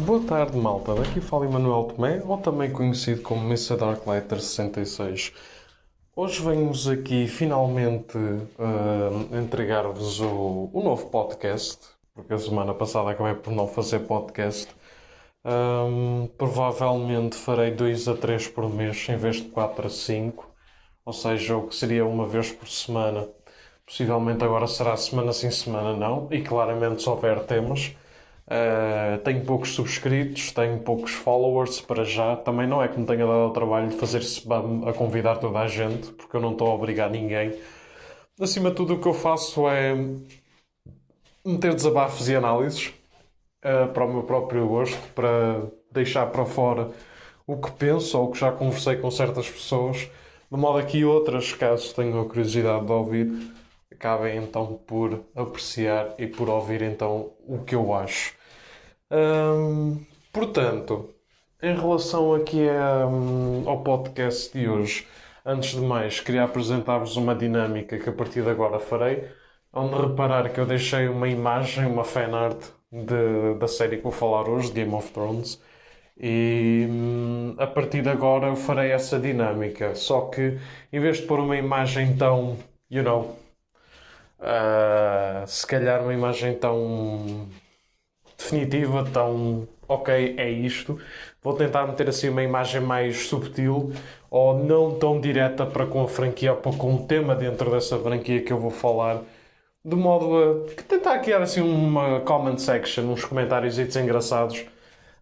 Boa tarde, malta. Daqui fala Emanuel Tomé, ou também conhecido como Mr. Darklighter 66. Hoje venho-vos aqui finalmente entregar-vos o novo podcast, porque a semana passada acabei por não fazer podcast. Provavelmente farei 2 a 3 por mês em vez de 4 a 5, ou seja, o que seria uma vez por semana. Possivelmente agora será semana sim, semana não, e claramente se houver temas. Tenho poucos subscritos, tenho poucos followers para já. Também não é que me tenha dado o trabalho de fazer spam a convidar toda a gente, porque eu não estou a obrigar ninguém. Acima de tudo, o que eu faço é meter desabafos e análises para o meu próprio gosto, para deixar para fora o que penso ou o que já conversei com certas pessoas, de modo a que outras, caso tenham a curiosidade de ouvir, acabem então por apreciar e por ouvir então o que eu acho. Portanto, em relação aqui ao podcast de hoje, antes de mais, queria apresentar-vos uma dinâmica que a partir de agora farei, onde reparar que eu deixei uma imagem, uma fanart da série que vou falar hoje, Game of Thrones, e a partir de agora eu farei essa dinâmica. Só que, em vez de pôr uma imagem tão, se calhar uma imagem tão definitiva, tão ok, é isto. Vou tentar meter assim uma imagem mais subtil ou não tão direta para com a franquia ou com o tema dentro dessa franquia que eu vou falar, de modo a tentar criar assim uma comment section, uns comentários engraçados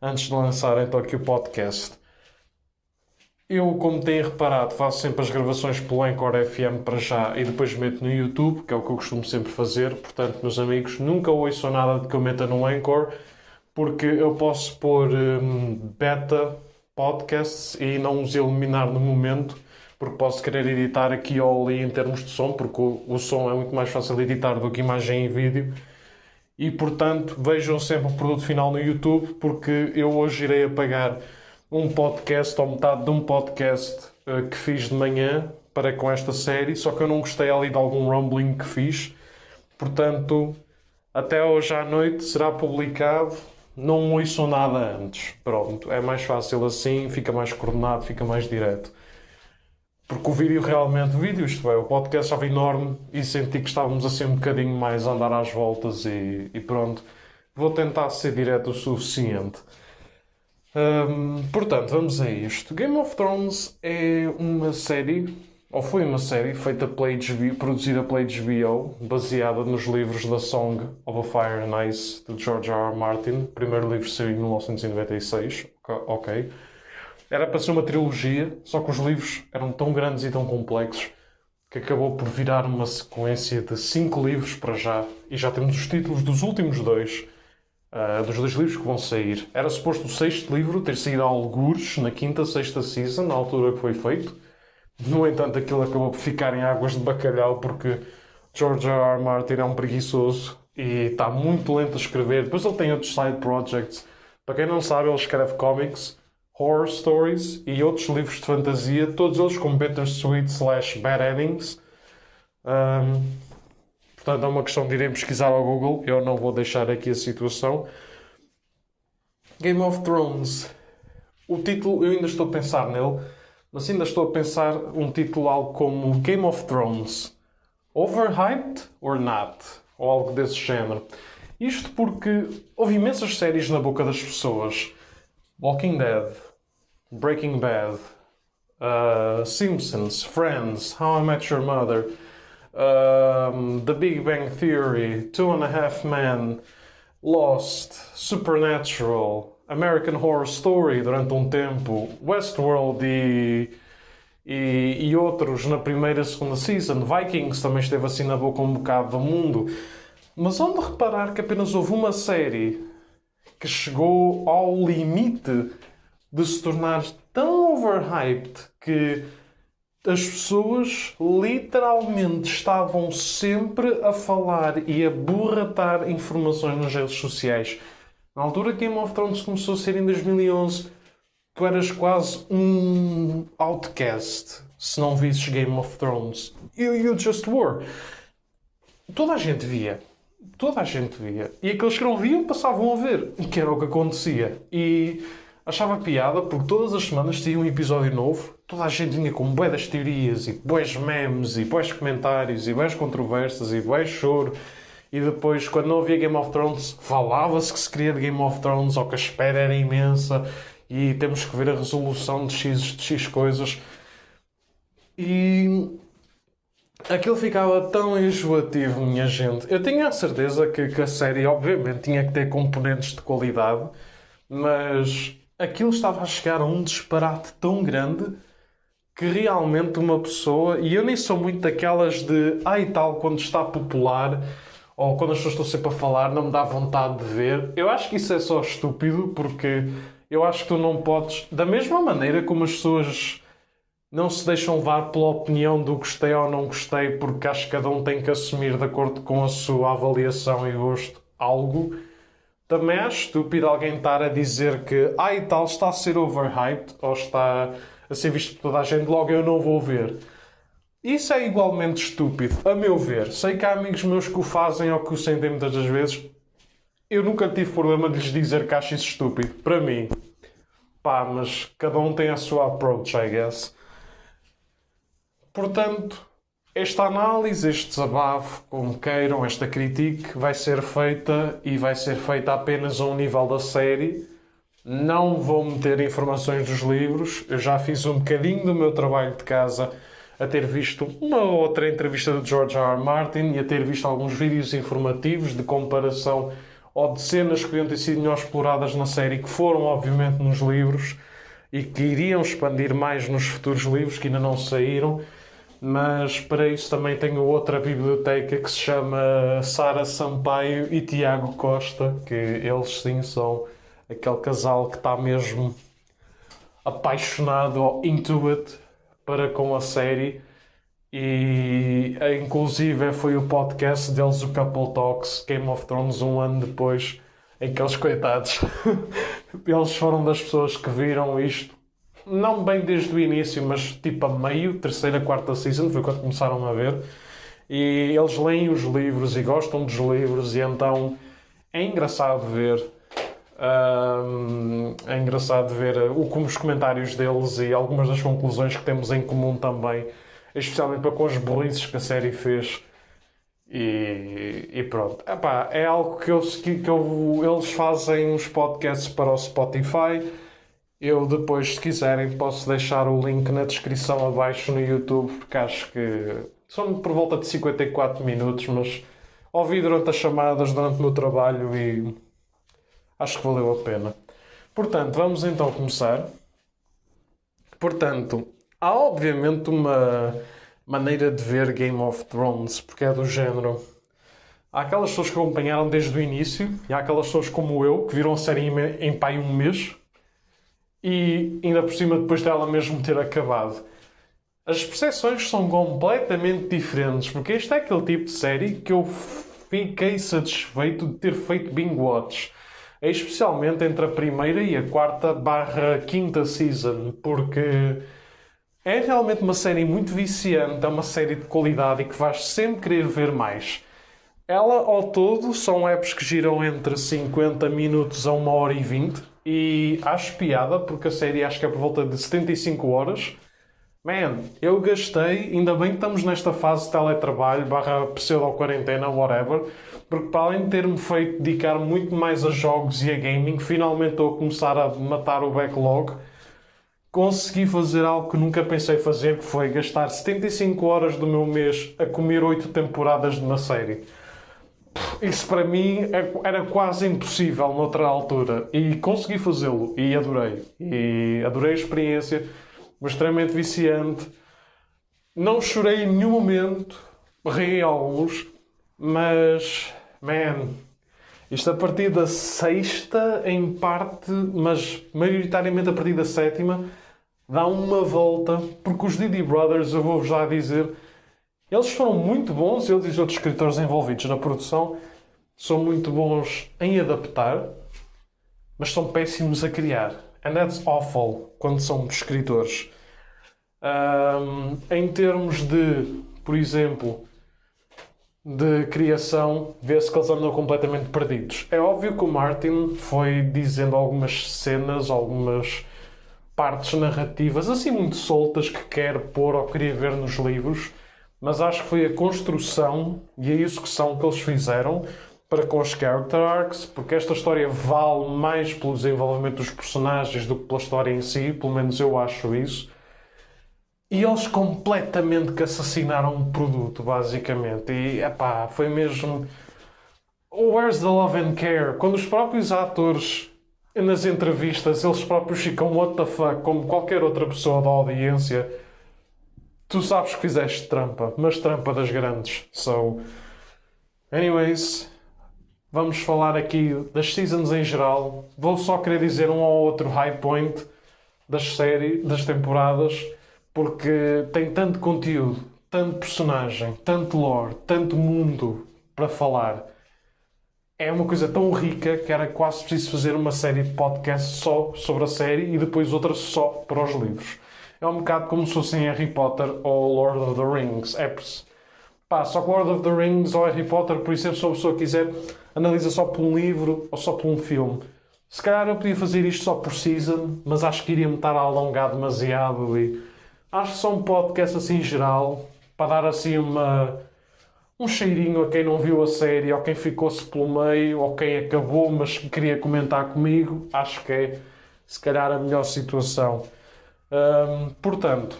antes de lançar então aqui o podcast. Eu, como têm reparado, faço sempre as gravações pelo Anchor FM para já e depois meto no YouTube, que é o que eu costumo sempre fazer. Portanto, meus amigos, nunca ouçam nada de que eu meta no Anchor, porque eu posso pôr beta podcasts e não os eliminar no momento, porque posso querer editar aqui ou ali em termos de som, porque o som é muito mais fácil de editar do que imagem e vídeo. E, portanto, vejam sempre o produto final no YouTube, porque eu hoje irei apagar um podcast, ou metade de um podcast que fiz de manhã para com esta série, só que eu não gostei ali de algum rumbling que fiz. Portanto, até hoje à noite será publicado. Não ouçam nada antes. Pronto, é mais fácil assim, fica mais coordenado, fica mais direto. Porque o vídeo realmente, isto é, o podcast estava enorme e senti que estávamos assim um bocadinho mais a andar às voltas e pronto. Vou tentar ser direto o suficiente. Portanto, vamos a isto. Game of Thrones é uma série, ou foi uma série, feita pela HBO, produzida pela HBO, baseada nos livros da Song of a Fire and Ice, de George R. R. Martin. O primeiro livro saiu em 1996, ok. Era para ser uma trilogia, só que os livros eram tão grandes e tão complexos que acabou por virar uma sequência de 5 livros para já. E já temos os títulos dos últimos dois, dos 2 livros que vão sair. Era suposto o 6º livro ter saído a algures na 5ª, 6ª season, na altura que foi feito. No entanto, aquilo acabou por ficar em águas de bacalhau porque George R. R. Martin é um preguiçoso e está muito lento a escrever. Depois ele tem outros side projects. Para quem não sabe, ele escreve comics, horror stories e outros livros de fantasia, todos eles com bittersweet/bad endings. Portanto, é uma questão de irem pesquisar ao Google. Eu não vou deixar aqui a situação. Game of Thrones. O título, eu ainda estou a pensar nele, mas ainda estou a pensar um título algo como Game of Thrones. Overhyped or not? Ou algo desse género. Isto porque houve imensas séries na boca das pessoas. Walking Dead, Breaking Bad, Simpsons, Friends, How I Met Your Mother, The Big Bang Theory, Two and a Half Men, Lost, Supernatural, American Horror Story durante um tempo, Westworld e outros na primeira e segunda season, Vikings também esteve assim na boca um bocado do mundo. Mas onde reparar que apenas houve uma série que chegou ao limite de se tornar tão overhyped que as pessoas literalmente estavam sempre a falar e a borratar informações nas redes sociais. Na altura que Game of Thrones começou a ser em 2011, tu eras quase um outcast se não visses Game of Thrones. You just were. Toda a gente via. toda a gente via. E aqueles que não viam passavam a ver, que era o que acontecia. E achava piada porque todas as semanas tinha um episódio novo, toda a gente vinha com bué das teorias e bués memes e bués comentários e bués controvérsias e bué choro. E depois, quando não havia Game of Thrones, falava-se que se queria de Game of Thrones ou que a espera era imensa e temos que ver a resolução de X coisas. E aquilo ficava tão enjoativo, minha gente. Eu tinha a certeza que a série, obviamente, tinha que ter componentes de qualidade, mas aquilo estava a chegar a um disparate tão grande que realmente uma pessoa, e eu nem sou muito daquelas de e tal, quando está popular, ou quando as pessoas estão sempre a falar, não me dá vontade de ver. Eu acho que isso é só estúpido, porque eu acho que tu não podes, da mesma maneira como as pessoas não se deixam levar pela opinião do gostei ou não gostei, porque acho que cada um tem que assumir de acordo com a sua avaliação e gosto algo. Também acho estúpido alguém estar a dizer que e tal está a ser overhyped ou está a ser visto por toda a gente, logo eu não vou ver. Isso é igualmente estúpido, a meu ver. Sei que há amigos meus que o fazem ou que o sentem muitas das vezes. Eu nunca tive problema de lhes dizer que acho isso estúpido. Para mim. Pá, mas cada um tem a sua approach, I guess. Portanto, esta análise, este desabafo, como queiram, esta crítica, vai ser feita e vai ser feita apenas a um nível da série. Não vou meter informações dos livros. Eu já fiz um bocadinho do meu trabalho de casa a ter visto uma ou outra entrevista de George R. R. Martin e a ter visto alguns vídeos informativos de comparação ou de cenas que podiam ter sido melhor exploradas na série, que foram, obviamente, nos livros e que iriam expandir mais nos futuros livros que ainda não saíram. Mas para isso também tenho outra biblioteca que se chama Sara Sampaio e Tiago Costa, que eles sim são aquele casal que está mesmo apaixonado ou into it para com a série. E inclusive foi o podcast deles, o Couple Talks, Game of Thrones, um ano depois, em que eles, coitados, eles foram das pessoas que viram isto, não bem desde o início, mas tipo a meio, terceira, quarta season, foi quando começaram a ver. E eles leem os livros e gostam dos livros, e então é engraçado ver. É engraçado ver como os comentários deles e algumas das conclusões que temos em comum também, especialmente para com os burrices que a série fez. E pronto. Epá, é algo que eles fazem uns podcasts para o Spotify. Eu depois, se quiserem, posso deixar o link na descrição abaixo no YouTube, porque acho que são por volta de 54 minutos, mas ouvi durante as chamadas, durante o meu trabalho e acho que valeu a pena. Portanto, vamos então começar. Portanto, há obviamente uma maneira de ver Game of Thrones, porque é do género. Há aquelas pessoas que acompanharam desde o início, e há aquelas pessoas como eu, que viram a série em pai um mês, e ainda por cima depois dela mesmo ter acabado. As percepções são completamente diferentes, porque este é aquele tipo de série que eu fiquei satisfeito de ter feito binge watch, especialmente entre a primeira e a quarta barra quinta season, porque é realmente uma série muito viciante, é uma série de qualidade e que vais sempre querer ver mais. Ela, ao todo, são apps que giram entre 50 minutos a 1h20 e acho piada, porque a série acho que é por volta de 75 horas. Man, eu gastei, ainda bem que estamos nesta fase de teletrabalho, barra pseudo-quarentena, whatever, porque para além de ter-me feito dedicar muito mais a jogos e a gaming, finalmente estou a começar a matar o backlog. Consegui fazer algo que nunca pensei fazer, que foi gastar 75 horas do meu mês a comer 8 temporadas de uma série. Isso para mim era quase impossível noutra altura. E consegui fazê-lo. E adorei. E adorei a experiência. Foi extremamente viciante. Não chorei em nenhum momento. Ri em alguns. Mas, man, isto a partir da sexta, em parte, mas maioritariamente a partir da sétima, dá uma volta. Porque os Didi Brothers, eu vou-vos já dizer, eles foram muito bons, eles e os outros escritores envolvidos na produção, são muito bons em adaptar, mas são péssimos a criar. And that's awful, quando são escritores. Em termos de, por exemplo, de criação, vê-se que eles andam completamente perdidos. É óbvio que o Martin foi dizendo algumas cenas, algumas partes narrativas assim muito soltas que quer pôr ou queria ver nos livros, mas acho que foi a construção e a execução que eles fizeram para com os character arcs, porque esta história vale mais pelo desenvolvimento dos personagens do que pela história em si, pelo menos eu acho isso. E eles completamente que assassinaram um produto, basicamente. E, epá, foi mesmo... Where's the love and care? Quando os próprios atores, nas entrevistas, eles próprios ficam what the fuck, como qualquer outra pessoa da audiência, tu sabes que fizeste trampa, mas trampa das grandes. So, anyways, vamos falar aqui das seasons em geral. Vou só querer dizer um ou outro high point das séries, das temporadas, porque tem tanto conteúdo, tanto personagem, tanto lore, tanto mundo para falar. É uma coisa tão rica que era quase preciso fazer uma série de podcast só sobre a série e depois outra só para os livros. É um bocado como se fosse em Harry Potter ou Lord of the Rings. Só que Lord of the Rings ou Harry Potter, por exemplo, se a pessoa quiser, analisa só por um livro ou só por um filme. Se calhar eu podia fazer isto só por season, mas acho que iria-me estar a alongar demasiado e acho que só um podcast assim em geral, para dar assim um cheirinho a quem não viu a série, ou quem ficou-se pelo meio, ou quem acabou, mas queria comentar comigo, acho que é se calhar a melhor situação. Portanto,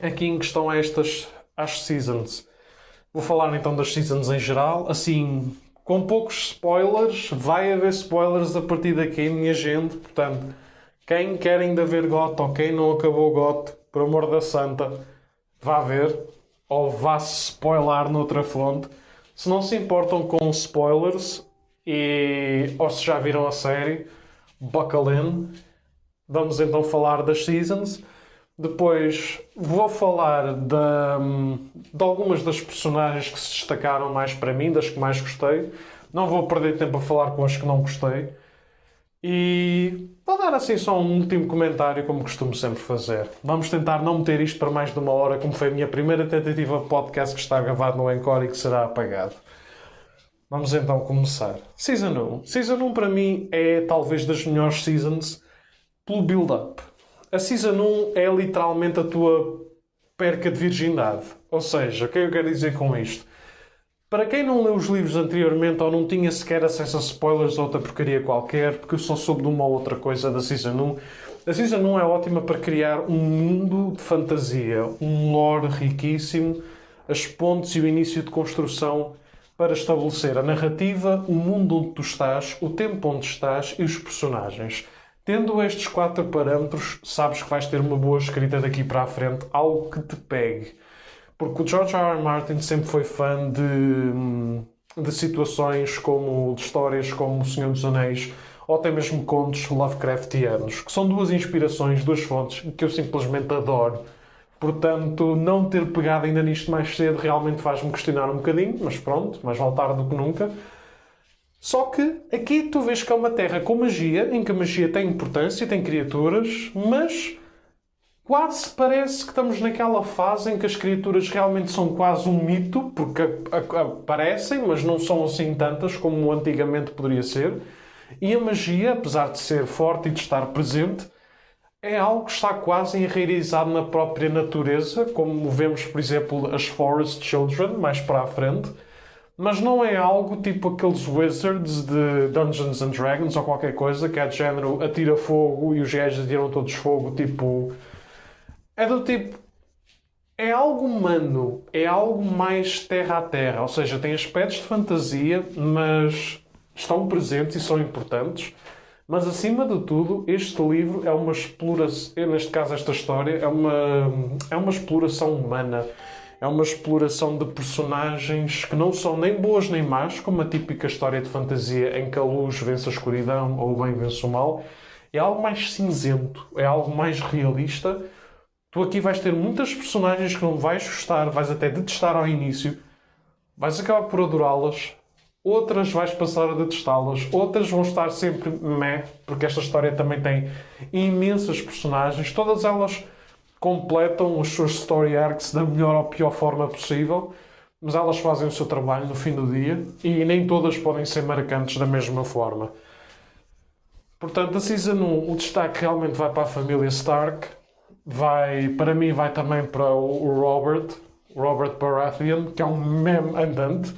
aqui em questão a as seasons. Vou falar então das seasons em geral, assim, com poucos spoilers. Vai haver spoilers a partir daqui, minha gente. Portanto, quem quer ainda ver GOT ou quem não acabou GOT, por amor da santa, vá ver. Ou vá-se spoiler noutra fonte. Se não se importam com spoilers, ou se já viram a série, buckle in. Vamos então falar das seasons. Depois vou falar de algumas das personagens que se destacaram mais para mim, das que mais gostei. Não vou perder tempo a falar com as que não gostei. E vou dar assim só um último comentário, como costumo sempre fazer. Vamos tentar não meter isto para mais de uma hora, como foi a minha primeira tentativa de podcast que está gravado no Encore e que será apagado. Vamos então começar. Season 1. Season 1 para mim é talvez das melhores seasons pelo build-up. A Season 1 é literalmente a tua perca de virgindade. Ou seja, o que é que eu quero dizer com isto? Para quem não leu os livros anteriormente ou não tinha sequer acesso a spoilers ou outra porcaria qualquer, porque eu só soube de uma ou outra coisa da Season 1, a Season 1 é ótima para criar um mundo de fantasia, um lore riquíssimo, as pontes e o início de construção para estabelecer a narrativa, o mundo onde tu estás, o tempo onde estás e os personagens. Tendo estes 4 parâmetros, sabes que vais ter uma boa escrita daqui para a frente, algo que te pegue. Porque o George R. R. Martin sempre foi fã de situações como, de histórias como O Senhor dos Anéis, ou até mesmo contos Lovecraftianos, que são 2 inspirações, 2 fontes que eu simplesmente adoro. Portanto, não ter pegado ainda nisto mais cedo realmente faz-me questionar um bocadinho, mas pronto, mais vale tarde do que nunca. Só que aqui tu vês que é uma terra com magia, em que a magia tem importância, tem criaturas, mas quase parece que estamos naquela fase em que as criaturas realmente são quase um mito, porque aparecem, mas não são assim tantas como antigamente poderia ser. E a magia, apesar de ser forte e de estar presente, é algo que está quase enraizado na própria natureza, como vemos, por exemplo, as Forest Children, mais para a frente. Mas não é algo tipo aqueles wizards de Dungeons and Dragons ou qualquer coisa, que é de género atira fogo e os gajos atiram todos fogo, tipo... É do tipo... É algo humano, é algo mais terra a terra, ou seja, tem aspectos de fantasia, mas estão presentes e são importantes. Mas acima de tudo, este livro é uma exploração, neste caso esta história, é uma exploração humana. É uma exploração de personagens que não são nem boas nem más, como a típica história de fantasia em que a luz vence a escuridão ou o bem vence o mal. É algo mais cinzento, é algo mais realista. Tu aqui vais ter muitas personagens que não vais gostar, vais até detestar ao início, vais acabar por adorá-las, outras vais passar a detestá-las, outras vão estar sempre meh, porque esta história também tem imensas personagens, todas elas completam os seus story arcs da melhor ou pior forma possível, mas elas fazem o seu trabalho no fim do dia e nem todas podem ser marcantes da mesma forma. Portanto, a Season 1, o destaque realmente vai para a família Stark, para mim vai também para o Robert Baratheon, que é um meme andante.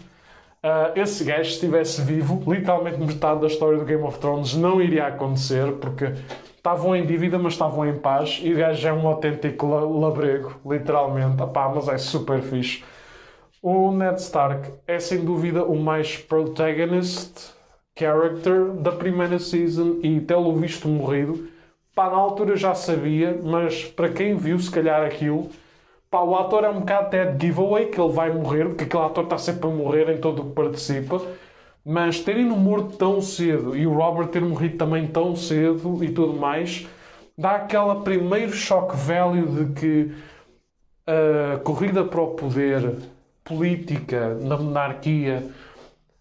Esse gajo, se estivesse vivo, literalmente metade da história do Game of Thrones não iria acontecer, porque estavam em dívida, mas estavam em paz, e o gajo é um autêntico labrego, literalmente. Mas é super fixe. O Ned Stark é sem dúvida o mais protagonist character da primeira season, e tê-lo visto morrido, na altura eu já sabia, mas para quem viu se calhar aquilo, o ator é um bocado até de giveaway que ele vai morrer, porque aquele ator está sempre a morrer em todo o que participa, mas terem-no morto tão cedo e o Robert ter morrido também tão cedo e tudo mais, dá aquele primeiro shock value de que a corrida para o poder, política, na monarquia,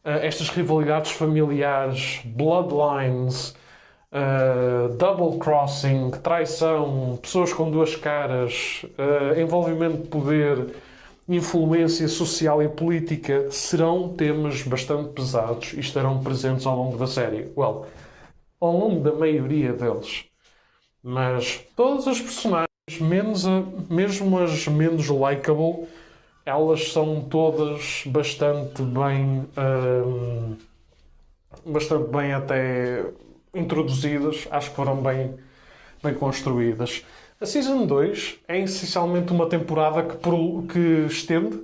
estas rivalidades familiares, bloodlines, double crossing, traição, pessoas com duas caras, envolvimento de poder, influência social e política serão temas bastante pesados e estarão presentes ao longo da série. Ao longo da maioria deles. Mas todas as personagens, mesmo as menos likable, elas são todas bastante bem até introduzidas. Acho que foram bem construídas. A Season 2 é essencialmente uma temporada que estende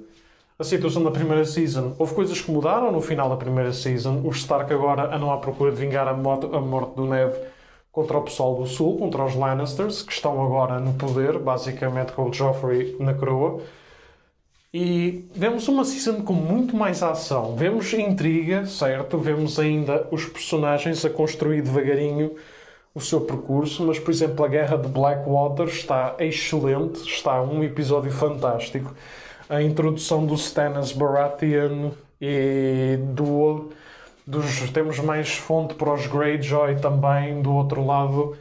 a situação da primeira Season. Houve coisas que mudaram no final da primeira Season. Os Stark agora andam à procura de vingar a morte do Ned contra o pessoal do Sul, contra os Lannisters, que estão agora no poder, basicamente com o Joffrey na coroa. E vemos uma season com muito mais ação. Vemos intriga, certo? Vemos ainda os personagens a construir devagarinho o seu percurso, mas, por exemplo, a Guerra de Blackwater está excelente, está um episódio fantástico. A introdução do Stannis Baratheon e temos mais fonte para os Greyjoy também, do outro lado,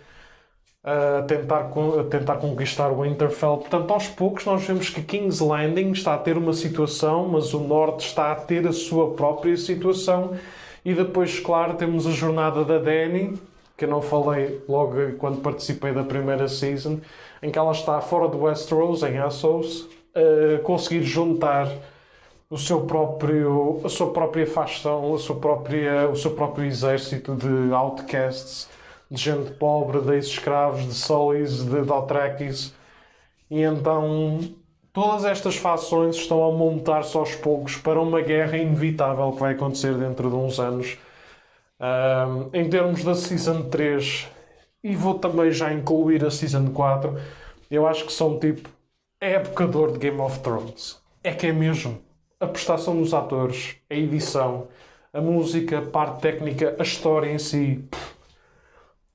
a tentar conquistar o Winterfell. Portanto, aos poucos nós vemos que King's Landing está a ter uma situação, mas o Norte está a ter a sua própria situação. E depois, claro, temos a jornada da Dany, que eu não falei logo quando participei da primeira season, em que ela está fora de Westeros, em Essos, a conseguir juntar a sua própria facção, o seu próprio exército de outcasts, de gente pobre, de ex-escravos, de Sullys, de Dothrakis. E então todas estas fações estão a montar-se aos poucos para uma guerra inevitável que vai acontecer dentro de uns anos. Em termos da Season 3, e vou também já incluir a Season 4, eu acho que são tipo a época de ouro de Game of Thrones. É que é mesmo. A prestação dos atores, a edição, a música, a parte técnica, a história em si.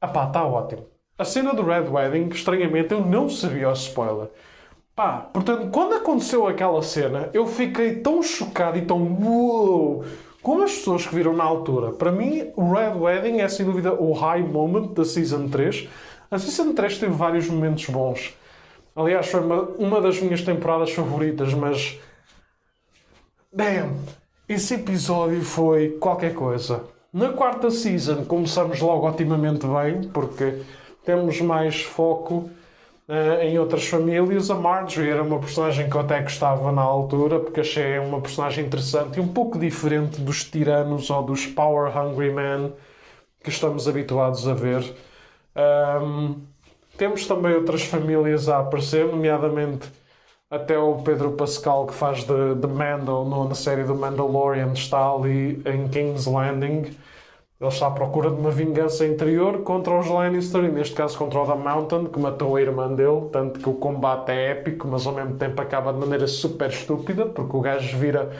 Está ótimo. A cena do Red Wedding, estranhamente, eu não sabia o spoiler. Portanto, quando aconteceu aquela cena, eu fiquei tão chocado e tão uou, como as pessoas que viram na altura. Para mim, o Red Wedding é, sem dúvida, o high moment da Season 3. A Season 3 teve vários momentos bons. Aliás, foi uma das minhas temporadas favoritas, mas... esse episódio foi qualquer coisa. Na quarta season começamos logo otimamente bem, porque temos mais foco em outras famílias. A Marjorie era uma personagem que eu até gostava na altura, porque achei uma personagem interessante e um pouco diferente dos tiranos ou dos power hungry men que estamos habituados a ver. Temos também outras famílias a aparecer, nomeadamente até o Pedro Pascal, que faz de Mando na série do Mandalorian, está ali em King's Landing. Ele está à procura de uma vingança interior contra os Lannister, e neste caso contra o The Mountain, que matou a irmã dele, tanto que o combate é épico, mas ao mesmo tempo acaba de maneira super estúpida, porque o gajo vira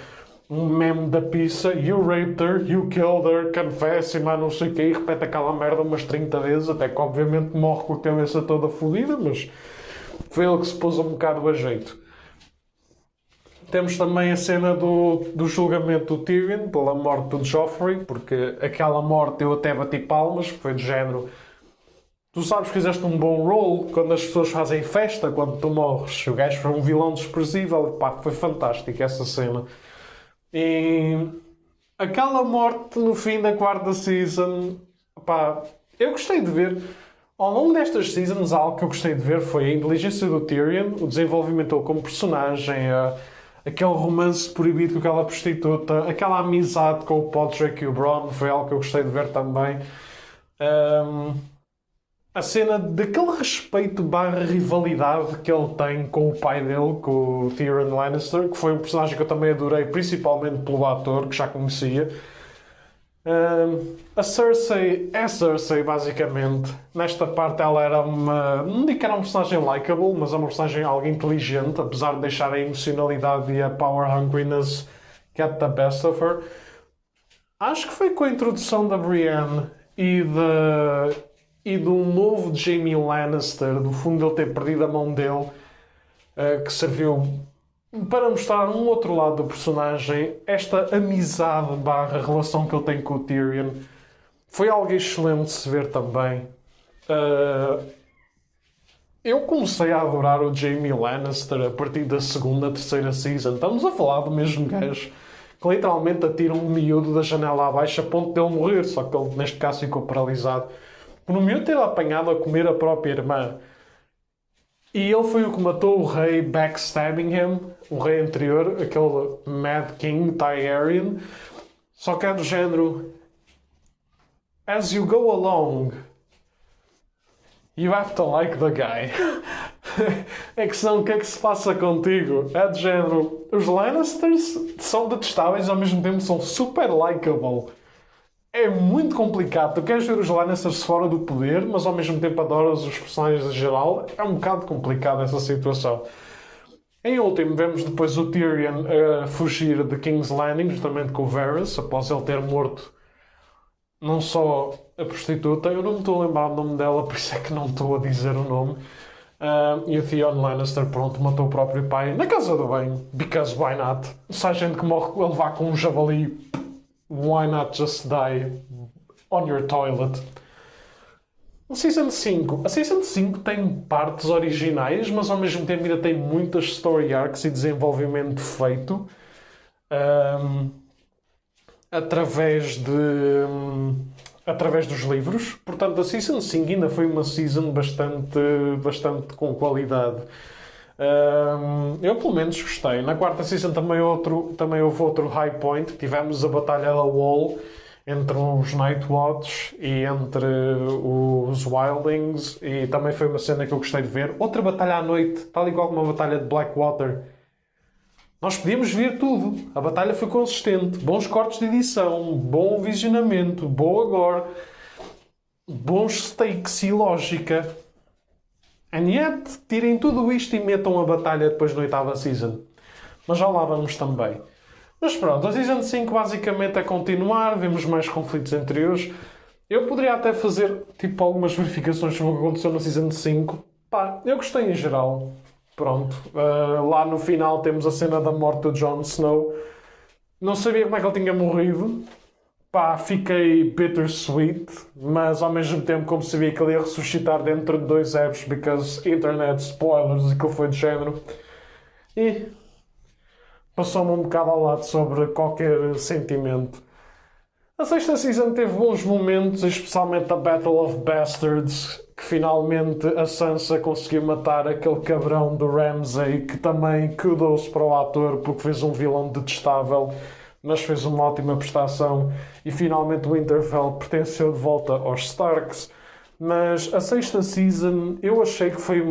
um meme da pizza: "You raped her, you killed her, confess", e mais não sei o quê, e repete aquela merda umas 30 vezes, até que obviamente morre com a cabeça toda fodida, mas foi ele que se pôs um bocado a jeito. Temos também a cena do julgamento do Tyrion pela morte do Joffrey, porque aquela morte eu até bati palmas, foi do género: tu sabes que fizeste um bom role quando as pessoas fazem festa quando tu morres. O gajo foi um vilão desprezível. Foi fantástico essa cena. E aquela morte no fim da quarta season, pá, eu gostei de ver. Ao longo destas seasons, algo que eu gostei de ver foi a inteligência do Tyrion, o desenvolvimento dele como personagem, aquele romance proibido com aquela prostituta, aquela amizade com o Podrick e o Bronn, foi algo que eu gostei de ver também. A cena daquele respeito barra rivalidade que ele tem com o pai dele, com o Tyrion Lannister, que foi um personagem que eu também adorei, principalmente pelo ator, que já conhecia. A Cersei é Cersei, basicamente. Nesta parte ela era uma... Não digo que era um personagem likeable, mas é uma personagem algo inteligente, apesar de deixar a emocionalidade e a power hungriness get the best of her. Acho que foi com a introdução da Brienne e do novo Jaime Lannister, do fundo dele ter perdido a mão dele, que serviu para mostrar um outro lado do personagem, esta amizade barra relação que ele tem com o Tyrion. Foi algo excelente de se ver também. Eu comecei a adorar o Jaime Lannister a partir da segunda, terceira season. Estamos a falar do mesmo gajo que literalmente atira um miúdo da janela abaixo a ponto dele morrer, só que ele neste caso ficou paralisado. Por um miúdo ter apanhado a comer a própria irmã. E ele foi o que matou o rei backstabbing him, o rei anterior, aquele Mad King Targaryen. Só que é do género... As you go along, you have to like the guy. É que senão o que é que se passa contigo? É do género... Os Lannisters são detestáveis e ao mesmo tempo são super likable. É muito complicado. Tu queres ver os Lannisters fora do poder, mas ao mesmo tempo adoras os personagens em geral. É um bocado complicado essa situação. Em último, vemos depois o Tyrion fugir de King's Landing, justamente com o Varys, após ele ter morto não só a prostituta, eu não me estou a lembrar o nome dela, por isso é que não estou a dizer o nome. E o Theon Lannister, pronto, matou o próprio pai na casa do bem, because why not? Se há gente que morre a levar com um javali, why not just die on your toilet? A Season 5. A Season 5 tem partes originais, mas ao mesmo tempo ainda tem muitas story arcs e desenvolvimento feito através dos livros. Portanto, a Season 5 ainda foi uma season bastante com qualidade. Eu pelo menos gostei. Na quarta season também houve outro high point. Tivemos a Batalha da Wall entre os Nightwatch e entre os Wildlings, e também foi uma cena que eu gostei de ver. Outra batalha à noite, tal igual como uma batalha de Blackwater. Nós podíamos ver tudo. A batalha foi consistente. Bons cortes de edição, bom visionamento, boa gore, bons stakes e lógica. And yet, tirem tudo isto e metam a batalha depois na oitava season. Mas já lá vamos também. Mas pronto, a Season 5 basicamente é continuar, vemos mais conflitos entre eles. Eu poderia até fazer tipo algumas verificações sobre o que aconteceu na Season 5. Pá, eu gostei em geral. Pronto, lá no final temos a cena da morte do Jon Snow. Não sabia como é que ele tinha morrido. Pá, fiquei bittersweet, mas ao mesmo tempo como sabia que ele ia ressuscitar dentro de 2 apps, because internet spoilers, aquilo foi de género. E passou-me um bocado ao lado sobre qualquer sentimento. A sexta season teve bons momentos, especialmente a Battle of Bastards, que finalmente a Sansa conseguiu matar aquele cabrão do Ramsay, que também kudos para o ator, porque fez um vilão detestável, mas fez uma ótima prestação, e finalmente o Winterfell pertenceu de volta aos Starks. Mas a sexta season, eu achei que foi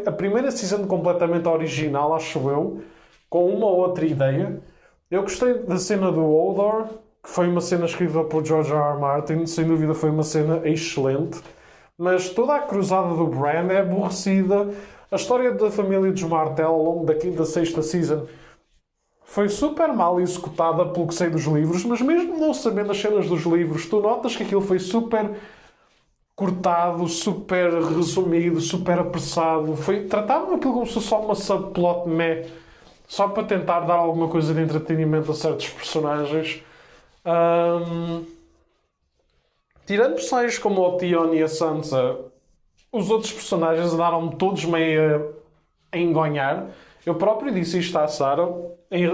a primeira season completamente original, acho eu, com uma ou outra ideia. Eu gostei da cena do Hodor, que foi uma cena escrita por George R. R. Martin, sem dúvida foi uma cena excelente, mas toda a cruzada do Bran é aborrecida. A história da família dos Martell ao longo da quinta e sexta season foi super mal executada pelo que sei dos livros, mas mesmo não sabendo as cenas dos livros, tu notas que aquilo foi super cortado, super resumido, super apressado. Tratavam aquilo como se fosse só uma subplot meh, só para tentar dar alguma coisa de entretenimento a certos personagens. Tirando personagens como o Theon e a Sansa, os outros personagens andaram todos meio a engonhar. Eu próprio disse isto à Sarah.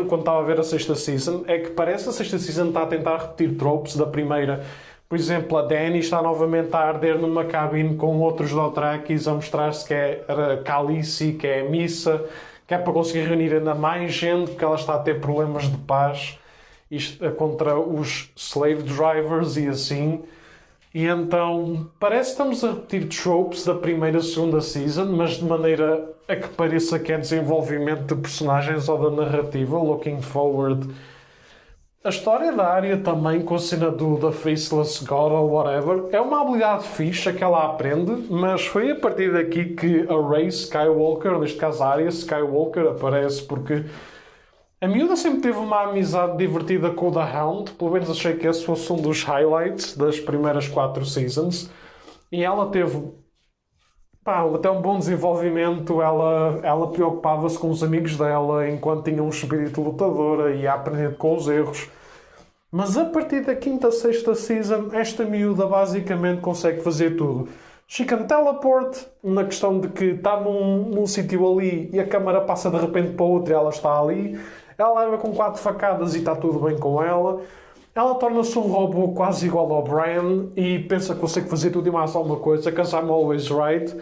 quando estava a ver a sexta season, é que parece que a sexta season está a tentar repetir tropes da primeira. Por exemplo, a Dany está novamente a arder numa cabine com outros Dothrakis a mostrar-se que é a Khaleesi, que é a Missa, que é para conseguir reunir ainda mais gente, porque ela está a ter problemas de paz contra os slave drivers e assim. E então parece que estamos a repetir tropes da primeira e segunda season, mas de maneira a que pareça que é desenvolvimento de personagens ou da narrativa, looking forward. A história da Arya também, com a cena da Faceless God ou whatever, é uma habilidade fixa que ela aprende, mas foi a partir daqui que a Rey Skywalker, neste caso a Arya Skywalker, aparece, porque a miúda sempre teve uma amizade divertida com o The Hound, pelo menos achei que esse fosse um dos highlights das primeiras 4 seasons, e ela teve até um bom desenvolvimento. Ela preocupava-se com os amigos dela enquanto tinha um espírito lutadora e a aprender com os erros. Mas a partir da quinta, sexta season, esta miúda basicamente consegue fazer tudo. She can teleport, na questão de que está num sítio ali e a câmara passa de repente para outro e ela está ali. Ela leva com 4 facadas e está tudo bem com ela. Ela torna-se um robô quase igual ao Brian e pensa que consegue fazer tudo e mais alguma coisa, because I'm always right.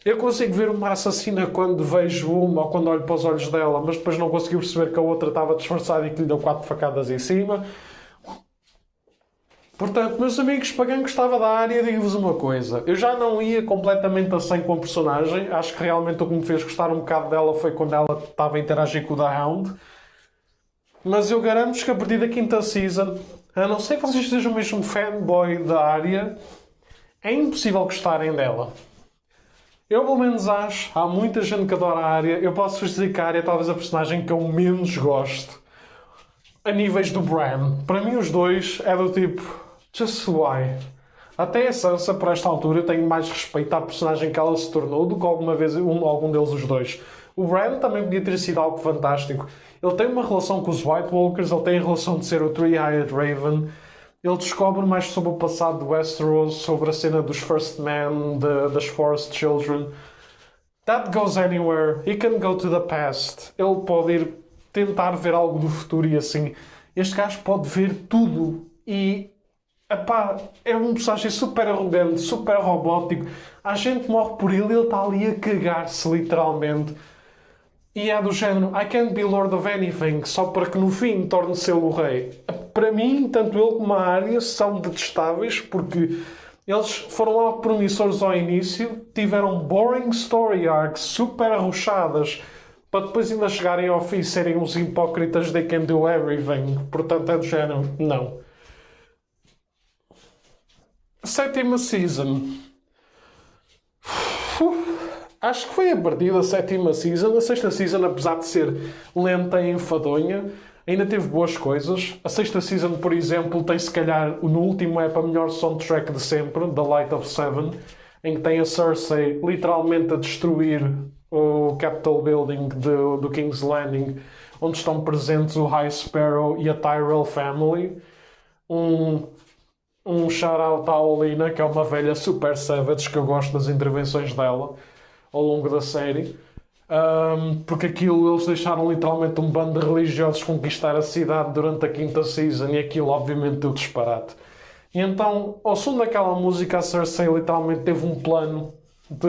Eu consigo ver uma assassina quando vejo uma ou quando olho para os olhos dela, mas depois não consegui perceber que a outra estava disfarçada e que lhe deu 4 facadas em cima. Portanto, meus amigos, para quem gostava da Arya, digo-vos uma coisa. Eu já não ia completamente a 100 com a personagem. Acho que realmente o que me fez gostar um bocado dela foi quando ela estava a interagir com o The Hound. Mas eu garanto-vos que a partir da quinta season, a não ser que vocês sejam mesmo fanboy da Arya, é impossível gostarem dela. Eu pelo menos acho, há muita gente que adora a Arya. Eu posso dizer que a Arya é talvez a personagem que eu menos gosto a níveis do Bran. Para mim os dois é do tipo, just why? Até a Sansa, por esta altura, eu tenho mais respeito à personagem que ela se tornou do que alguma vez algum deles os dois. O Bran também podia ter sido algo fantástico. Ele tem uma relação com os White Walkers, ele tem a relação de ser o Three-Eyed Raven, ele descobre mais sobre o passado de Westeros, sobre a cena dos First Men, das Forest Children. That goes anywhere. He can go to the past. Ele pode ir tentar ver algo do futuro e assim. Este gajo pode ver tudo e é um personagem super arrogante, super robótico. A gente morre por ele e ele está ali a cagar-se literalmente. E é do género, I can't be Lord of anything, só para que no fim torne-se ele o rei. Para mim, tanto ele como a Arya são detestáveis, porque eles foram algo promissores ao início, tiveram boring story arcs super arrochadas, para depois ainda chegarem ao fim e serem uns hipócritas they can do everything. Portanto, é do género, não. Sétima season. Acho que foi a partir da sétima season. A sexta season, apesar de ser lenta e enfadonha, ainda teve boas coisas. A sexta season, por exemplo, tem se calhar no último a melhor soundtrack de sempre, The Light of Seven, em que tem a Cersei literalmente a destruir o Capitol Building do King's Landing, onde estão presentes o High Sparrow e a Tyrell Family. Um shout-out à Olenna, que é uma velha super savage, que eu gosto das intervenções dela ao longo da série. Porque aquilo, eles deixaram literalmente um bando de religiosos conquistar a cidade durante a quinta season e aquilo obviamente deu disparate. E então, ao som daquela música, a Cersei literalmente teve um plano de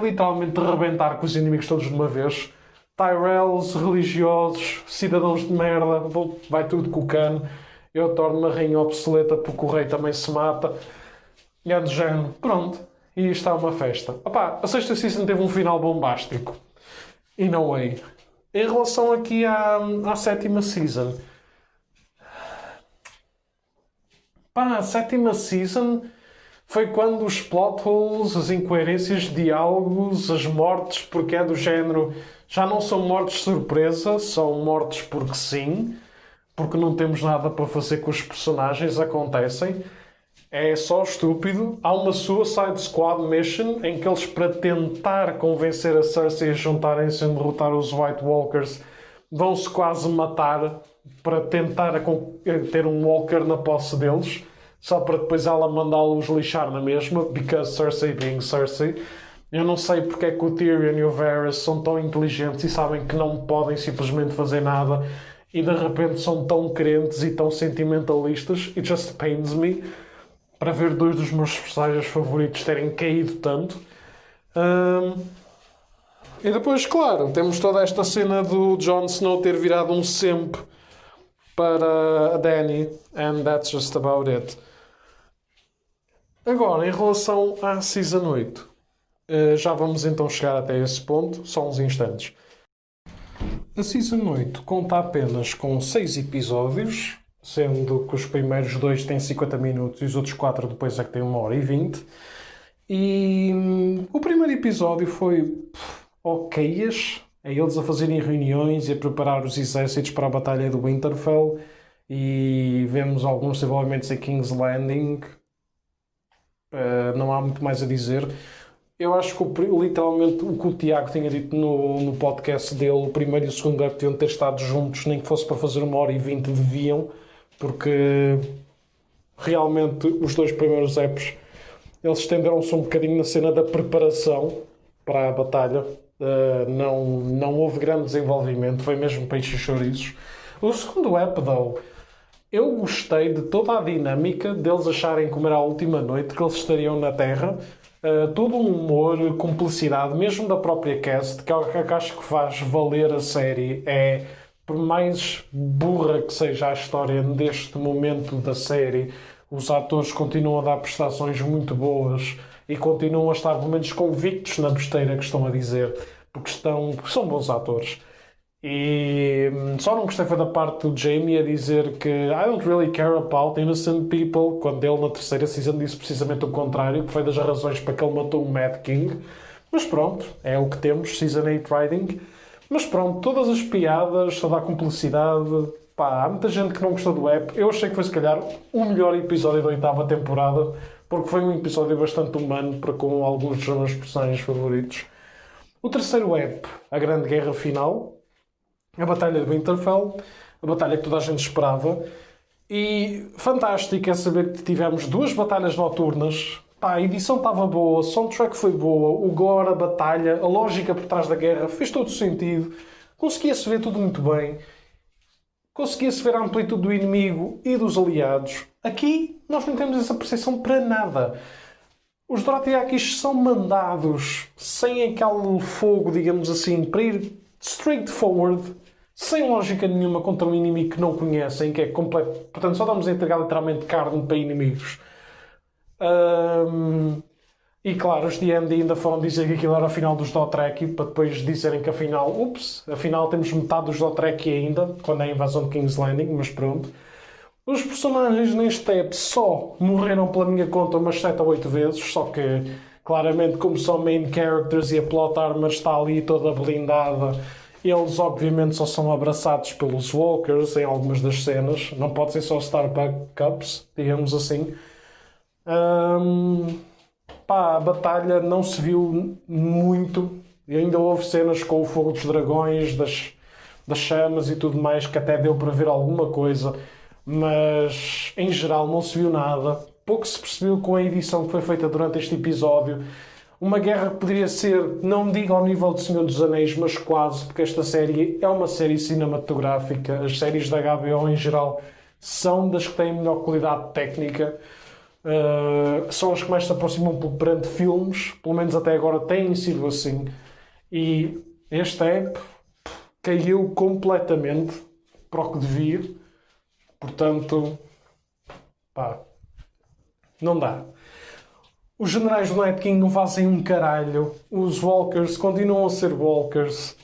literalmente rebentar com os inimigos todos de uma vez. Tyrells, religiosos, cidadãos de merda, vai tudo com o cano. Eu torno-me a rainha obsoleta porque o rei também se mata. E é do género, pronto. E isto é uma festa. A sexta season teve um final bombástico. In a way. Em relação aqui à sétima season. A sétima season foi quando os plot holes, as incoerências de diálogos, as mortes, porque é do género, já não são mortes surpresa, são mortes porque sim, porque não temos nada para fazer com os personagens, acontecem. É só estúpido. Há uma Suicide Squad mission em que eles, para tentar convencer a Cersei a juntarem-se e derrotar os White Walkers, vão-se quase matar para tentar ter um Walker na posse deles, só para depois ela mandá-los lixar na mesma, because Cersei being Cersei. Eu não sei porque é que o Tyrion e o Varys são tão inteligentes e sabem que não podem simplesmente fazer nada e de repente são tão crentes e tão sentimentalistas. It just pains me para ver dois dos meus personagens favoritos terem caído tanto. E depois, claro, temos toda esta cena do Jon Snow ter virado um simp para a Dany, and that's just about it. Agora, em relação à Season 8, já vamos então chegar até esse ponto, só uns instantes. A Season 8 conta apenas com 6 episódios, sendo que os primeiros 2 têm 50 minutos e os outros 4 depois é que têm 1h20. E o primeiro episódio foi okayas, é eles a fazerem reuniões e a preparar os exércitos para a Batalha do Winterfell, e vemos alguns desenvolvimentos em King's Landing. Não há muito mais a dizer. Eu acho que literalmente o que o Tiago tinha dito no podcast dele, o primeiro e o segundo episódio deviam ter estado juntos, nem que fosse para fazer 1h20 deviam, porque realmente os 2 primeiros eps eles estenderam-se um bocadinho na cena da preparação para a batalha. Não houve grande desenvolvimento, foi mesmo peixe e chouriços. O segundo ep, though, eu gostei de toda a dinâmica deles acharem como era a última noite, que eles estariam na Terra. Todo um humor, cumplicidade, mesmo da própria cast, que é o que eu acho que faz valer a série. É, por mais burra que seja a história deste momento da série, os atores continuam a dar prestações muito boas e continuam a estar, pelo menos, convictos na besteira que estão a dizer, porque são bons atores. E só não gostei foi da parte do Jaime a dizer que I don't really care about innocent people, quando ele na terceira season disse precisamente o contrário, que foi das razões para que ele matou o Mad King. Mas pronto, é o que temos, Season 8 Writing. Mas pronto, todas as piadas, toda a cumplicidade, pá, há muita gente que não gostou do app. Eu achei que foi se calhar o melhor episódio da 8ª temporada, porque foi um episódio bastante humano para com alguns dos meus personagens favoritos. O terceiro app, a grande guerra final, a Batalha de Winterfell, a batalha que toda a gente esperava. E fantástico é saber que tivemos 2 batalhas noturnas. Pá, a edição estava boa, a soundtrack foi boa, o gore, a batalha, a lógica por trás da guerra fez todo o sentido. Conseguia-se ver tudo muito bem. Conseguia-se ver a amplitude do inimigo e dos aliados. Aqui nós não temos essa percepção para nada. Os Dothraki são mandados sem aquele fogo, digamos assim, para ir straightforward, sem lógica nenhuma, contra um inimigo que não conhecem, que é completo. Portanto, só estamos a entregar literalmente carne para inimigos. E claro, os D&D ainda foram dizer que aquilo era a final dos Dothraki, para depois dizerem que afinal, afinal temos metade dos Dothraki ainda, quando é a invasão de King's Landing, mas pronto. Os personagens neste ep só morreram pela minha conta umas 7 ou 8 vezes, só que claramente como são main characters e a plot armor está ali toda blindada, eles obviamente só são abraçados pelos walkers em algumas das cenas, não pode ser só star backups, digamos assim. A batalha não se viu muito e ainda houve cenas com o fogo dos dragões, das chamas e tudo mais, que até deu para ver alguma coisa, mas em geral não se viu nada. Pouco se percebeu com a edição que foi feita durante este episódio. Uma guerra que poderia ser, não digo ao nível de Senhor dos Anéis, mas quase, porque esta série é uma série cinematográfica. As séries da HBO em geral são das que têm melhor qualidade técnica. São as que mais se aproximam perante filmes, pelo menos até agora têm sido assim. E este app caiu completamente para o que devia. Portanto, pá, não dá. Os generais do Night King não fazem um caralho. Os Walkers continuam a ser Walkers.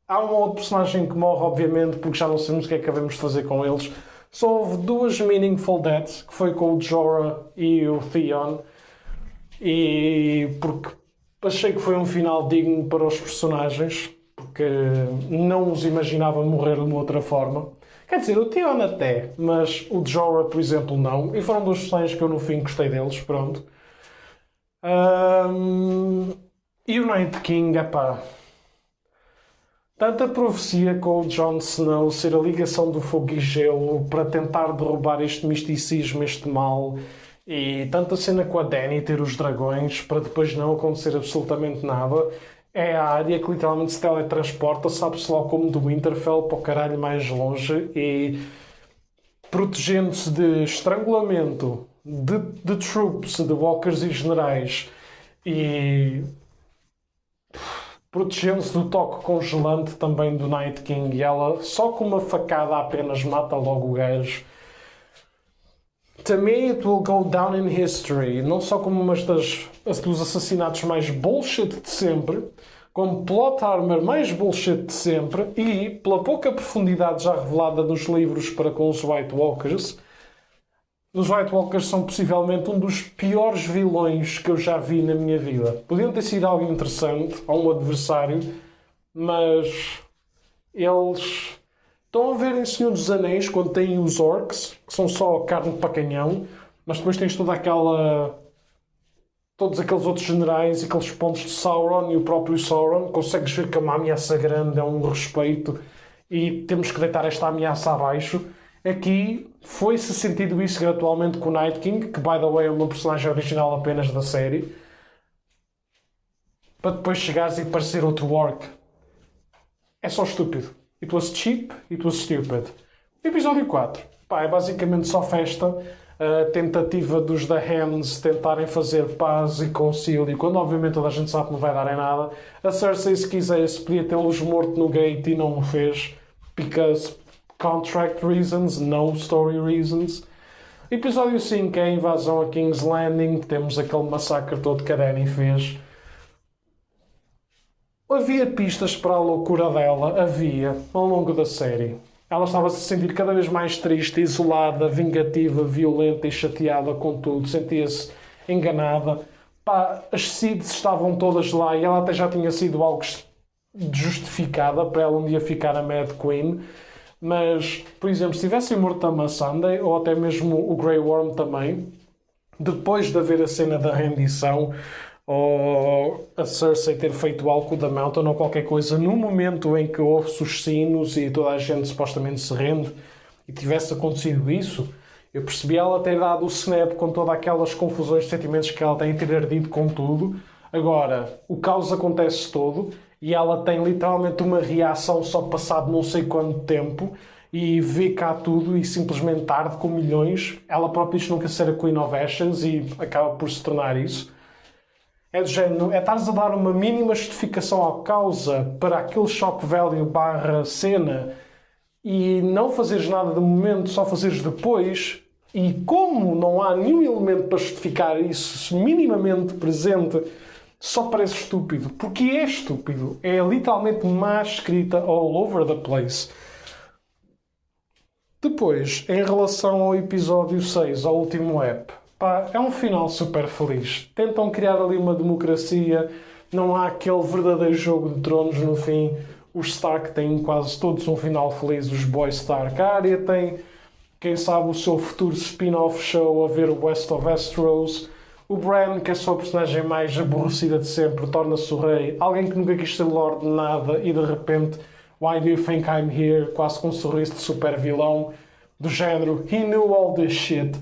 Há um outro personagem que morre, obviamente, porque já não sabemos o que é que acabamos de fazer com eles. Só houve 2 meaningful deaths, que foi com o Jorah e o Theon. E porque achei que foi um final digno para os personagens, porque não os imaginava morrer de uma outra forma. Quer dizer, o Theon até, mas o Jorah, por exemplo, não. E foram 2 personagens que eu no fim gostei deles, pronto. E o Night King, epá. Tanta profecia com o Jon Snow ser a ligação do fogo e gelo para tentar derrubar este misticismo, este mal. E tanto a cena com a Dany ter os dragões para depois não acontecer absolutamente nada, é a área que literalmente se teletransporta, sabe-se lá como do Winterfell para o caralho mais longe e protegendo-se de estrangulamento de troops, de walkers e generais e protegendo-se do toque congelante também do Night King e ela só com uma facada apenas mata logo o gajo. To me it will go down in history, não só como uma dos assassinatos mais bullshit de sempre, como plot armor mais bullshit de sempre e, pela pouca profundidade já revelada nos livros para com os White Walkers, os White Walkers são possivelmente um dos piores vilões que eu já vi na minha vida. Podiam ter sido algo interessante, a um adversário, mas eles estão a ver em Senhor dos Anéis quando têm os orcs, que são só carne para canhão, mas depois tens todos aqueles outros generais e aqueles pontos de Sauron e o próprio Sauron. Consegues ver que é uma ameaça grande, é um respeito e temos que deitar esta ameaça abaixo. Aqui foi-se sentido isso gradualmente com o Night King, que by the way é uma personagem original apenas da série, para depois chegares e parecer outro orc. É só estúpido. It was cheap, it was stupid. Episódio 4. Pá, é basicamente só festa. A tentativa dos The Hands tentarem fazer paz e concílio, quando obviamente toda a gente sabe que não vai dar em nada. A Cersei, se quisesse, podia tê-los morto no gate e não o fez. Because contract reasons, no story reasons. Episódio 5 é a invasão a King's Landing. Temos aquele massacre todo que a Dany fez. Havia pistas para a loucura dela, havia, ao longo da série. Ela estava a se sentir cada vez mais triste, isolada, vingativa, violenta e chateada com tudo. Sentia-se enganada. Pá, as seeds estavam todas lá e ela até já tinha sido algo justificada para ela um dia ficar a Mad Queen. Mas, por exemplo, se tivessem morto a Missandei, ou até mesmo o Grey Worm também, depois de haver a cena da rendição, ou a Cersei ter feito algo da Mountain ou qualquer coisa, no momento em que ouve-se os sinos e toda a gente supostamente se rende e tivesse acontecido isso, eu percebi ela ter dado o snap com todas aquelas confusões de sentimentos que ela tem, ter ardido com tudo. Agora, o caos acontece todo e ela tem literalmente uma reação só passado não sei quanto tempo e vê cá tudo e simplesmente arde com milhões. Ela própria diz nunca ser a Queen of Ashes e acaba por se tornar isso. É do género, estares a dar uma mínima justificação à causa para aquele shock value barra cena e não fazeres nada de momento, só fazeres depois. E como não há nenhum elemento para justificar isso minimamente presente, só parece estúpido. Porque é estúpido. É literalmente má escrita all over the place. Depois, em relação ao episódio 6, ao último app, pá, é um final super feliz. Tentam criar ali uma democracia. Não há aquele verdadeiro jogo de tronos no fim. Os Stark têm quase todos um final feliz. Os Boys Stark. A Arya tem, quem sabe, o seu futuro spin-off show a ver o West of Westeros. O Bran, que é a sua personagem mais aborrecida de sempre, torna-se o rei. Alguém que nunca quis ser Lord de nada e de repente, why do you think I'm here? Quase com um sorriso de super vilão. Do género, he knew all this shit.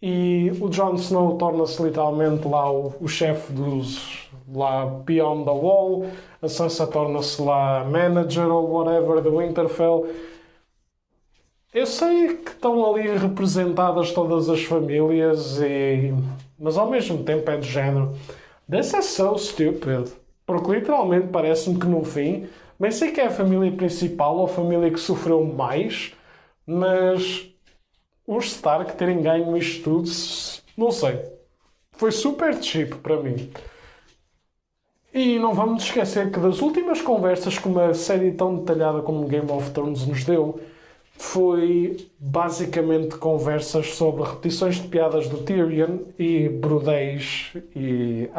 E o Jon Snow torna-se literalmente lá o chefe dos lá Beyond the Wall. A Sansa torna-se lá manager ou whatever do Winterfell. Eu sei que estão ali representadas todas as famílias, mas ao mesmo tempo é do género. This is so stupid. Porque literalmente parece-me que no fim, bem sei que é a família principal ou a família que sofreu mais, mas os Stark terem ganho isto tudo, não sei. Foi super cheap para mim. E não vamos esquecer que das últimas conversas que uma série tão detalhada como Game of Thrones nos deu, foi basicamente conversas sobre repetições de piadas do Tyrion e brodéis e...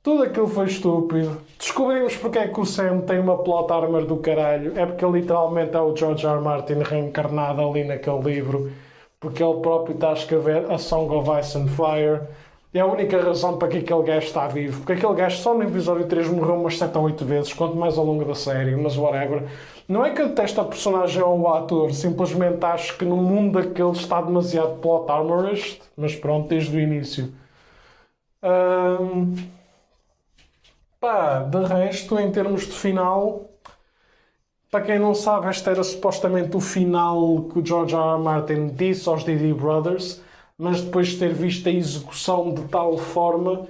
tudo aquilo foi estúpido. Descobrimos porque é que o Sam tem uma plot armor do caralho. É porque ele literalmente é o George R. R. Martin reencarnado ali naquele livro. Porque ele próprio está a escrever A Song of Ice and Fire. É a única razão para que aquele gajo está vivo. Porque aquele gajo só no episódio 3 morreu umas 7 ou 8 vezes, quanto mais ao longo da série, mas whatever. Não é que eu detesto a personagem ou o ator, simplesmente acho que no mundo daquele está demasiado plot armorist, mas pronto, desde o início. Pá, de resto, em termos de final, para quem não sabe, este era supostamente o final que o George R. R. Martin disse aos D.D. Brothers, mas depois de ter visto a execução de tal forma,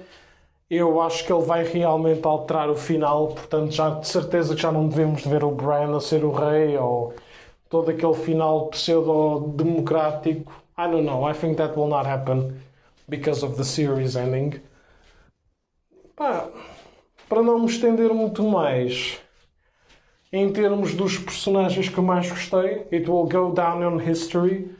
eu acho que ele vai realmente alterar o final, portanto já de certeza que já não devemos ver o Bran a ser o rei, ou todo aquele final pseudo-democrático. I don't know, I think that will not happen because of the series ending. Pá, para não me estender muito mais, em termos dos personagens que eu mais gostei, it will go down in history,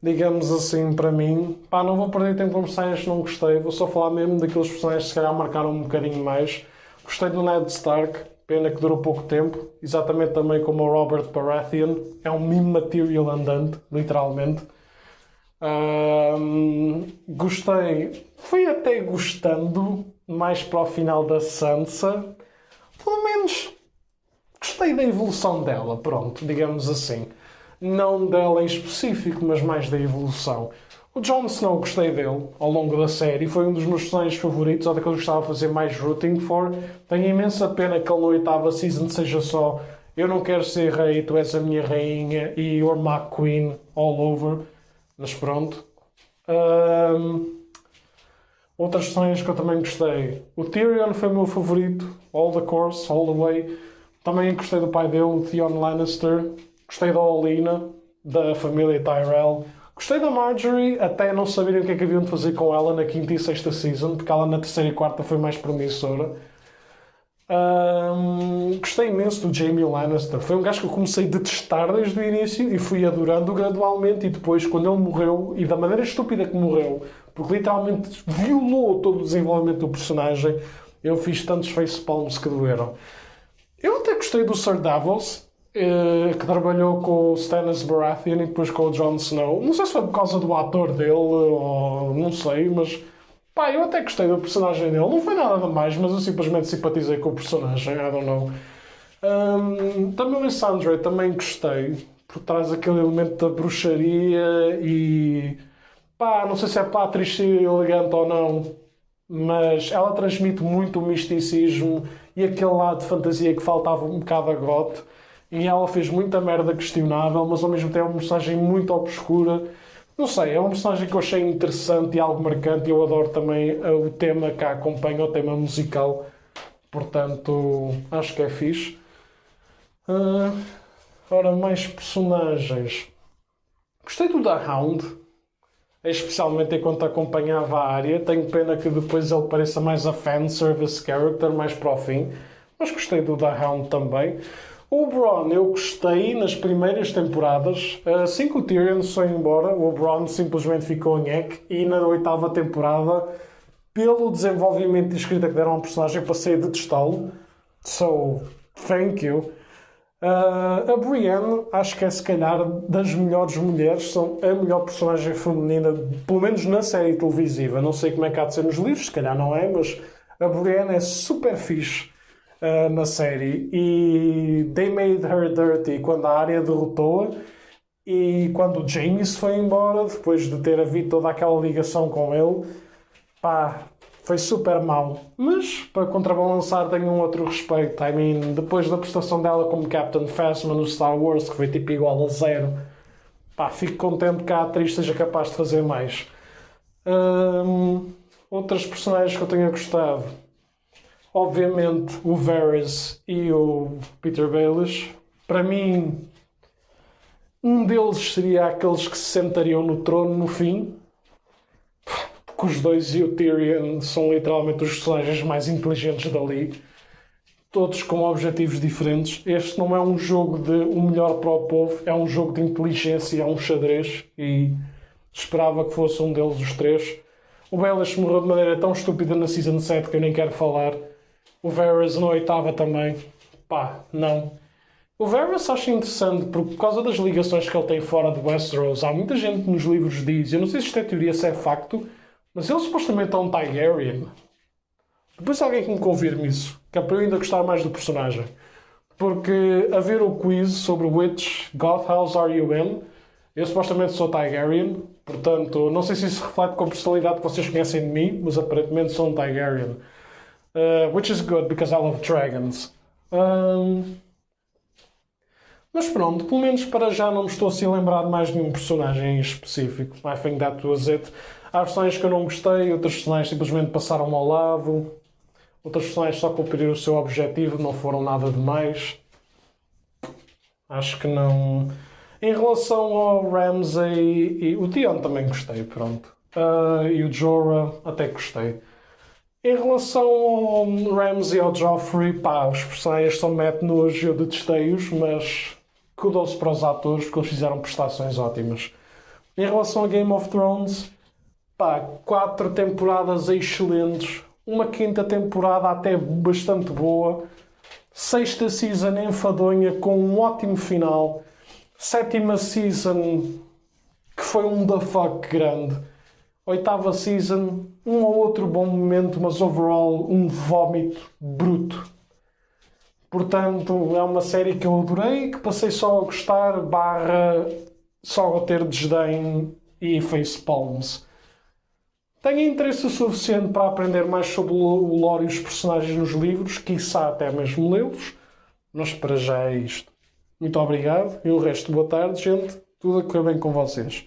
digamos assim, para mim. Pá, não vou perder tempo com personagens que não gostei, vou só falar mesmo daqueles personagens que se calhar marcaram um bocadinho mais. Gostei do Ned Stark, pena que durou pouco tempo, exatamente também como o Robert Baratheon, é um meme material andante, literalmente. Gostei, fui até gostando mais para o final da Sansa, pelo menos gostei da evolução dela, pronto, digamos assim. Não dela em específico, mas mais da evolução. O Jon Snow gostei dele ao longo da série, foi um dos meus personagens favoritos, ou daqueles que eu gostava de fazer mais rooting for. Tenho imensa pena que ele na oitava season seja só eu não quero ser rei, tu és a minha rainha e you're my queen all over. Mas pronto. Outras personagens que eu também gostei. O Tyrion foi o meu favorito, all the course, all the way. Também gostei do pai dele, o Theon Lannister. Gostei da Olenna, da família Tyrell. Gostei da Marjorie, até não saberem o que é que haviam de fazer com ela na quinta e sexta season, porque ela na terceira e quarta foi mais promissora. Gostei imenso do Jaime Lannister. Foi um gajo que eu comecei a detestar desde o início e fui adorando gradualmente. E depois, quando ele morreu, e da maneira estúpida que morreu, porque literalmente violou todo o desenvolvimento do personagem, eu fiz tantos facepalms que doeram. Eu até gostei do Sir Davos, que trabalhou com o Stannis Baratheon e depois com o Jon Snow. Não sei se foi por causa do ator dele ou não sei, mas pá, eu até gostei do personagem dele. Não foi nada de mais, mas eu simplesmente simpatizei com o personagem. I don't know. Também o Lysandre também gostei, porque traz aquele elemento da bruxaria e pá, não sei se é para a atriz ser elegante ou não, mas ela transmite muito o misticismo e aquele lado de fantasia que faltava um bocado a GOT. E ela fez muita merda questionável, mas ao mesmo tempo é uma personagem muito obscura. Não sei, é uma personagem que eu achei interessante e algo marcante. E eu adoro também o tema que a acompanha, o tema musical. Portanto, acho que é fixe. Ora, mais personagens. Gostei do The Hound, especialmente enquanto acompanhava a área. Tenho pena que depois ele pareça mais a fanservice character, mais para o fim. Mas gostei do The Hound também. O Bronn eu gostei nas primeiras temporadas. Assim que o Tyrion se foi embora, o Bronn simplesmente ficou em Eck. E na oitava temporada, pelo desenvolvimento de escrita que deram ao personagem, passei a detestá-lo. So, thank you. A Brienne, acho que é se calhar das melhores mulheres, são a melhor personagem feminina, pelo menos na série televisiva. Não sei como é que há de ser nos livros, se calhar não é, mas a Brienne é super fixe na série. E they made her dirty quando a Arya derrotou-a e quando o Jaime se foi embora, depois de ter havido toda aquela ligação com ele. Pá, foi super mau. Mas, para contrabalançar, tenho um outro respeito. I mean, depois da prestação dela como Captain Phasma no Star Wars, que foi tipo igual a zero, pá, fico contente que a atriz seja capaz de fazer mais. Outras personagens que eu tenha gostado. Obviamente, o Varys e o Peter Baelish. Para mim, um deles seria aqueles que se sentariam no trono no fim. Porque os dois e o Tyrion são literalmente os personagens mais inteligentes dali. Todos com objetivos diferentes. Este não é um jogo de o melhor para o povo. É um jogo de inteligência, é um xadrez. E esperava que fosse um deles os três. O Baelish morreu de maneira tão estúpida na Season 7 que eu nem quero falar. O Varys na oitava também. Pá, não. O Varys acho interessante porque por causa das ligações que ele tem fora de Westeros, há muita gente nos livros diz, eu não sei se isto é teoria, se é facto, Mas ele supostamente é um Targaryen. Depois alguém que me confirme isso, que é para eu ainda gostar mais do personagem. Porque a ver o quiz sobre which God house are you in, eu supostamente sou Targaryen, portanto, não sei se isso reflete com a personalidade que vocês conhecem de mim, mas aparentemente sou um Targaryen. Which is good, because I love dragons. Mas pronto, pelo menos para já não me estou assim a lembrar de mais nenhum personagem em específico. I think that was it. Há personagens que eu não gostei, outros personagens simplesmente passaram-me ao lado. Outros personagens só cumpriram o seu objetivo, não foram nada demais. Acho que não. Em relação ao Ramsay e o Theon também gostei, pronto. E o Jorah até gostei. Em relação ao Ramsay e ao Joffrey, pá, os personagens são mete nojo, eu detestei-os, mas kudos para os atores porque eles fizeram prestações ótimas. Em relação a Game of Thrones, pá, 4 temporadas excelentes, uma 5ª temporada até bastante boa, 6ª season enfadonha com um ótimo final, 7ª season que foi um the fuck grande, 8ª season um ou outro bom momento, mas overall um vómito bruto. Portanto, é uma série que eu adorei, que passei só a gostar, só a ter desdém e facepalms. Tenho interesse o suficiente para aprender mais sobre o lore e os personagens nos livros, quiçá até mesmo lê-los, mas para já é isto. Muito obrigado e o resto, boa tarde, gente. Tudo a correr bem com vocês.